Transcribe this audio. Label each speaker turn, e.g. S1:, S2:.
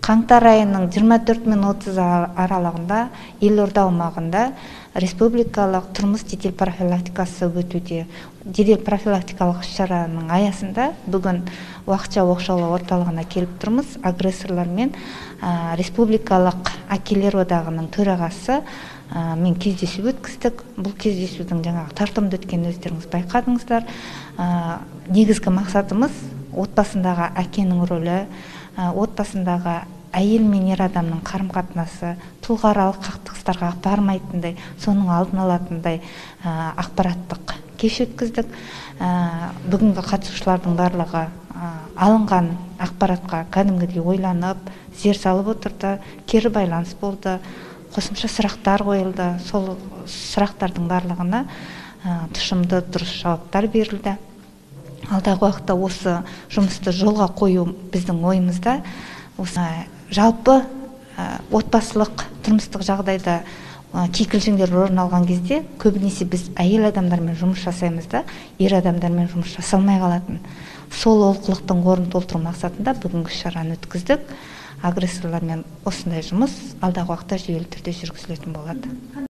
S1: Қаңтар айының 24 мен 30 аралығында елорда аумағында республикалық тұрмыс жедел профилактикасы өтуде. Жедел профилактикалық іс-шараның аясында бүгін уақытша оқшаулау орталығына келіп тұрмыз. Агрессорлар мен республикалық әкелер одағының төрағасы мен кездесу өткіздік. Бұл кездесудің жаңағы тартымды өткенін өздеріңіз байқадыңыздар. Негізгі мақсатымыз отбасындағы әкенің рөлі, отбасындағы әйел мен ер адамның қарым-қатынасы тұлғааралық қақтығыстарға бармайтындай, соның алдын алатындай ақпараттық кеш өткіздік. Бүгінгі қатысушылардың барлығы алынған ақпаратқа кәдімгідей ойланып, зер салып отырды, кері байланыс болды, қосымша сұрақтар қойылды. Сол сұрақтардың барлығына тұшымды дұрыс жауаптар берілді. Алдағы уақытта осы жұмысты жолға қою біздің ойымызда. Осы жалпы отбасылық тұрмыстық жағдайда кикілжіңдер орын алған кезде көбінесе біз әйел адамдармен жұмыс жасаймыз да, ер адамдармен жұмыс жасалмай қалатын. Сол олқылықтың орнын толтыру мақсатында бүгінгі шараны өткіздік. Агрессорлармен осындай жұмыс алдағы уақытта жүйелі түрде жүргізілетін болады.